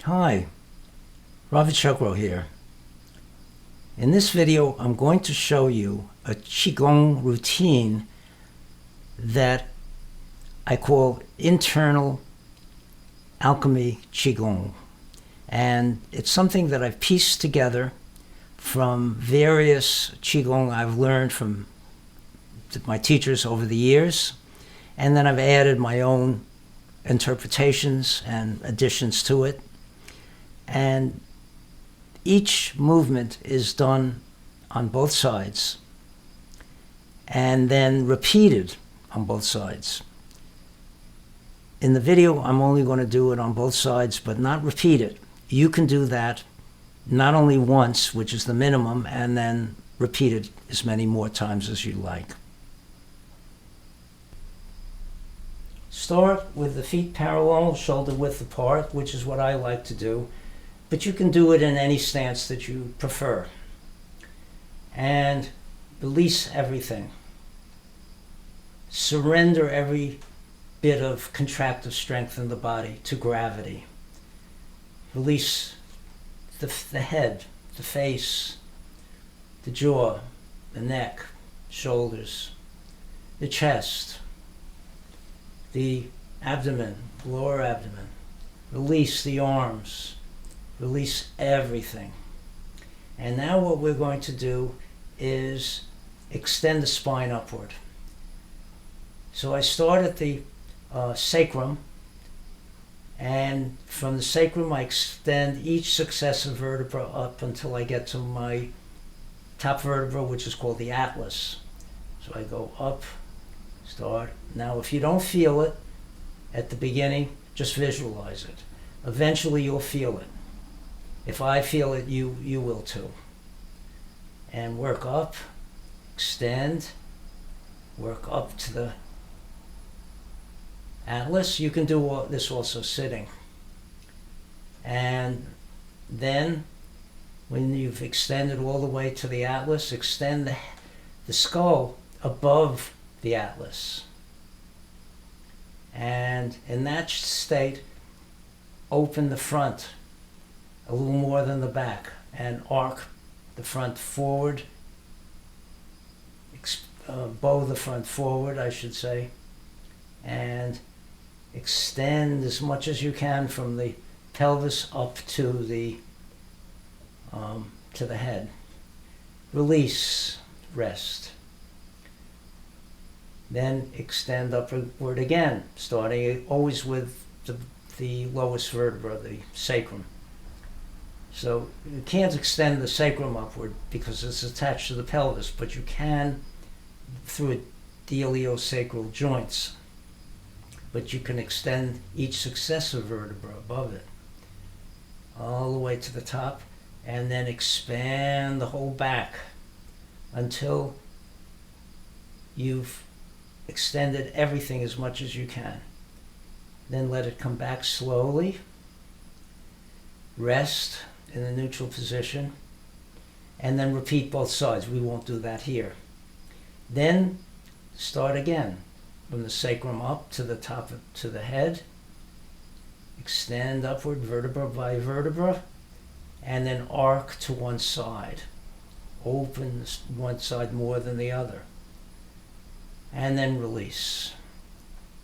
Hi, Robert Chuckrow here. In this video, I'm going to show you a Qigong routine that I call Internal-Alchemy Qigong. And it's something that I've pieced together from various Qigong I've learned from my teachers over the years. And then I've added my own interpretations and additions to it. And each movement is done on both sides and then repeated on both sides. In the video, I'm only going to do it on both sides, but not repeat it. You can do that not only once, which is the minimum, and then repeat it as many more times as you like. Start with the feet parallel, shoulder width apart, which is what I like to do. But you can do it in any stance that you prefer. And release everything. Surrender every bit of contractive strength in the body to gravity. Release the head, the face, the jaw, the neck, shoulders, the chest, the abdomen, lower abdomen. Release the arms. Release everything. And now what we're going to do is extend the spine upward. So I start at the sacrum, and from the sacrum I extend each successive vertebra up until I get to my top vertebra, which is called the atlas. So I go up, start. Now if you don't feel it at the beginning, just visualize it. Eventually you'll feel it. If I feel it, you will too. And work up, extend, work up to the atlas. You can do this also sitting. And then, when you've extended all the way to the atlas, extend the skull above the atlas. And in that state, open the front a little more than the back, and arc the front forward, bow the front forward, I should say, and extend as much as you can from the pelvis up to the head. Release, rest. Then extend upward again, starting always with the lowest vertebra, the sacrum. So you can't extend the sacrum upward because it's attached to the pelvis, but you can through the iliosacral joints. But you can extend each successive vertebra above it, all the way to the top, and then expand the whole back until you've extended everything as much as you can. Then let it come back slowly. Rest in the neutral position, and then repeat both sides. We won't do that here. Then start again from the sacrum up to the top to the head. Extend upward vertebra by vertebra, and then arc to one side. Open one side more than the other, and then release.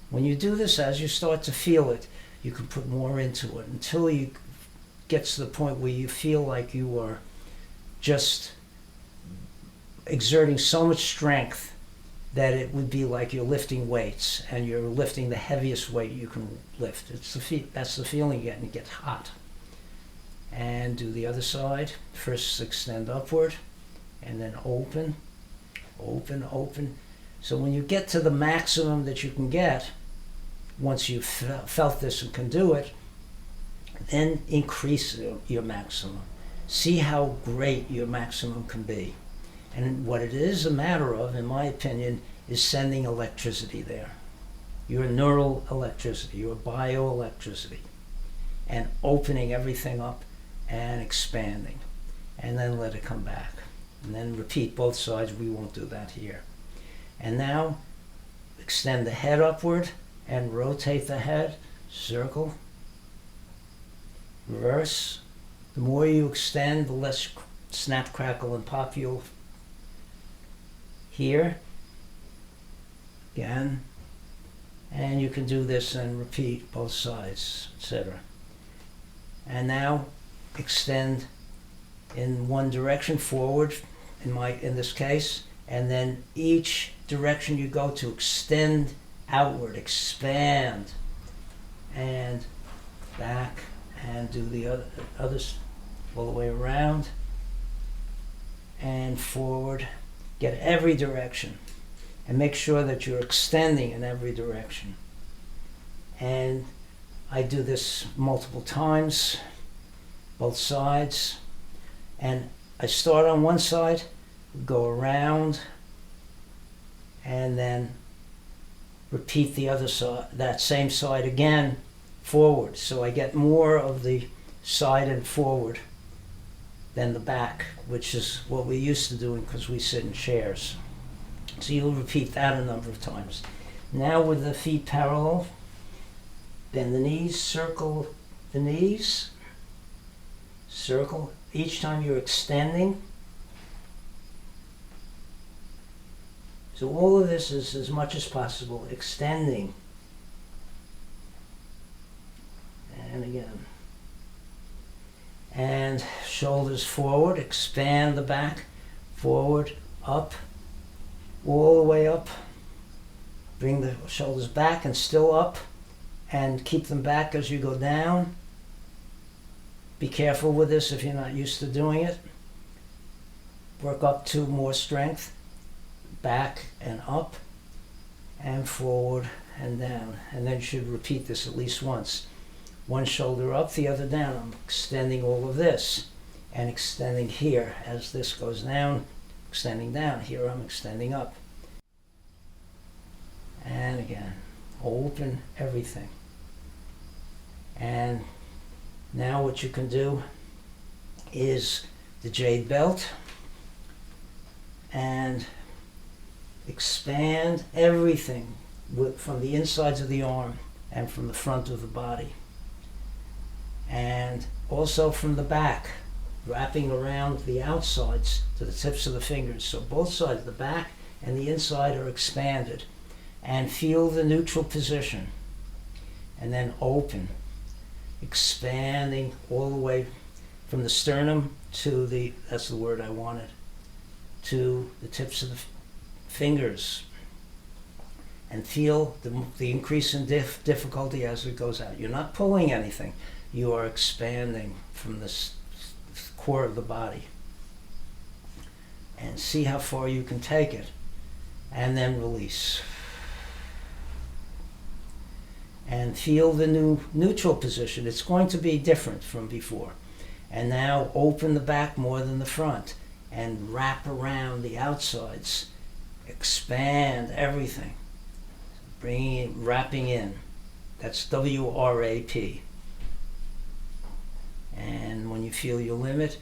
When you do this, as you start to feel it, you can put more into it until you get to the point where you feel like you are just exerting so much strength that it would be like you're lifting weights and you're lifting the heaviest weight you can lift. That's the feeling you get, and it gets hot. And do the other side. First extend upward, and then open, open, open. So when you get to the maximum that you can get, once you've felt this and can do it, then increase your maximum. See how great your maximum can be. And what it is a matter of, in my opinion, is sending electricity there. Your neural electricity, your bioelectricity, and opening everything up and expanding. And then let it come back. And then repeat both sides. We won't do that here. And now extend the head upward and rotate the head, circle, reverse. The more you extend, the less snap, crackle, and pop you'll hear. Again. And you can do this and repeat both sides, etc. And now extend in one direction forward, in this case, and then each direction you go to, extend outward, expand, and back, and do the others all the way around and forward. Get every direction and make sure that you're extending in every direction. And I do this multiple times, both sides, and I start on one side, go around, and then repeat the other side, that same side again, forward. So I get more of the side and forward than the back, which is what we're used to doing because we sit in chairs. So you'll repeat that a number of times. Now with the feet parallel, bend the knees, circle the knees, circle. Each time you're extending. So all of this is as much as possible extending. And again. And shoulders forward, expand the back, forward, up, all the way up. Bring the shoulders back and still up, and keep them back as you go down. Be careful with this if you're not used to doing it. Work up to more strength. Back and up, and forward and down. And then you should repeat this at least once. One shoulder up, the other down. I'm extending all of this and extending here as this goes down, extending down. Here I'm extending up. And again, open everything. And now what you can do is the Jade belt and expand everything from the insides of the arm and from the front of the body. And also from the back, wrapping around the outsides to the tips of the fingers. So both sides, the back and the inside, are expanded. And feel the neutral position. And then open, expanding all the way from the sternum to the, that's the word I wanted, to the tips of the fingers. And feel the increase in difficulty as it goes out. You're not pulling anything. You are expanding from the core of the body. And see how far you can take it. And then release. And feel the new neutral position. It's going to be different from before. And now open the back more than the front. And wrap around the outsides. Expand everything. Bringing it, wrapping in. That's W-R-A-P. And when you feel your limit,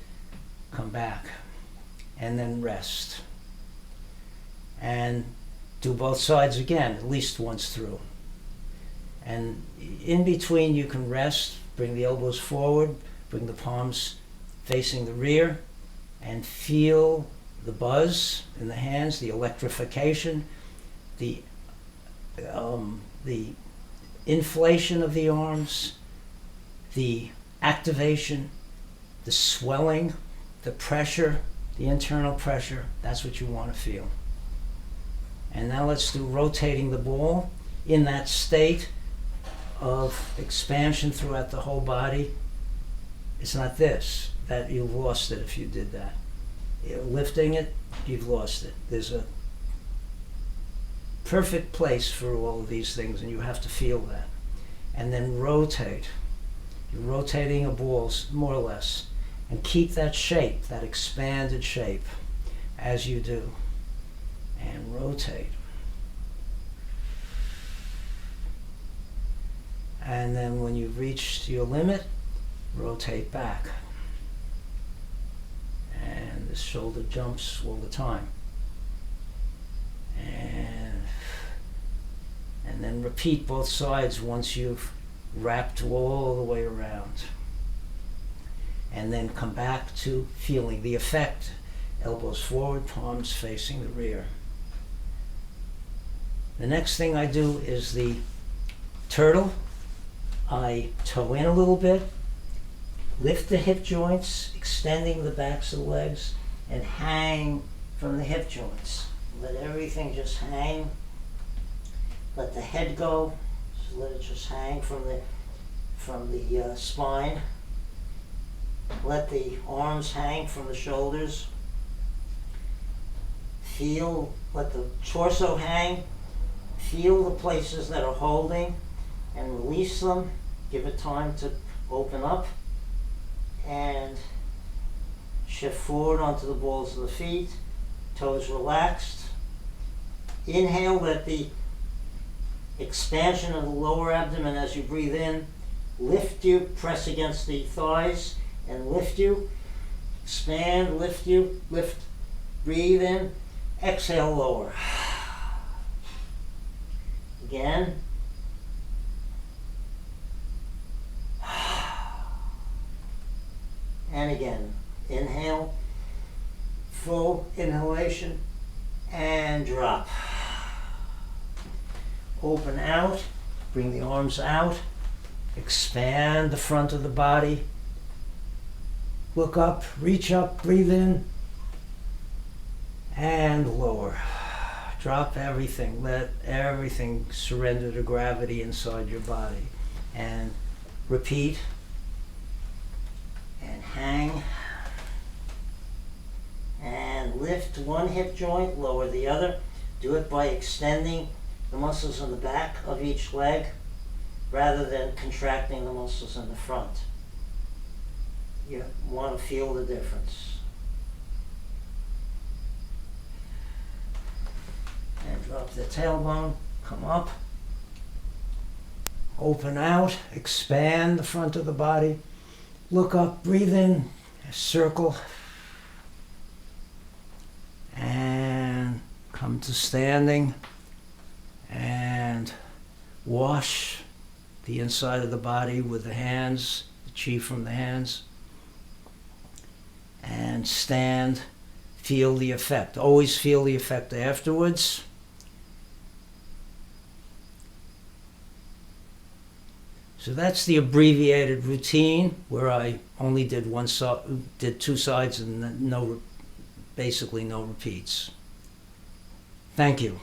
come back. And then rest. And do both sides again, at least once through. And in between you can rest, bring the elbows forward, bring the palms facing the rear, and feel the buzz in the hands, the electrification, the inflation of the arms, the activation, the swelling, the pressure, the internal pressure. That's what you want to feel. And now let's do rotating the ball in that state of expansion throughout the whole body. It's not this, that you've lost it if you did that. Lifting it, you've lost it. There's a perfect place for all of these things, and you have to feel that. And then rotate. You're rotating a ball, more or less, and keep that shape, that expanded shape, as you do. And rotate. And then when you've reached your limit, rotate back. And the shoulder jumps all the time. And then repeat both sides once you've wrapped all the way around. and then come back to feeling the effect. Elbows forward, palms facing the rear. The next thing I do is the turtle. I toe in a little bit, lift the hip joints, extending the backs of the legs, and hang from the hip joints. Let everything just hang. Let the head go. Just let it just hang from the spine. Let the arms hang from the shoulders. Let the torso hang. Feel the places that are holding and release them. Give it time to open up and shift forward onto the balls of the feet. Toes relaxed. Inhale, let the expansion of the lower abdomen as you breathe in lift you, press against the thighs and lift you. Expand, lift you, lift, breathe in, exhale, lower. Again. And again. Inhale, full inhalation, and drop. Open out, bring the arms out, expand the front of the body. Look up, reach up, breathe in, and lower. Drop everything, let everything surrender to gravity inside your body. And repeat, and hang, and lift one hip joint, lower the other. Do it by extending the muscles in the back of each leg rather than contracting the muscles in the front. You want to feel the difference. And drop the tailbone, come up, open out, expand the front of the body, look up, breathe in, circle, and come to standing, and wash the inside of the body with the hands, the chi from the hands, and stand, feel the effect. Always feel the effect afterwards. So that's the abbreviated routine where I only did did two sides and basically no repeats. Thank you.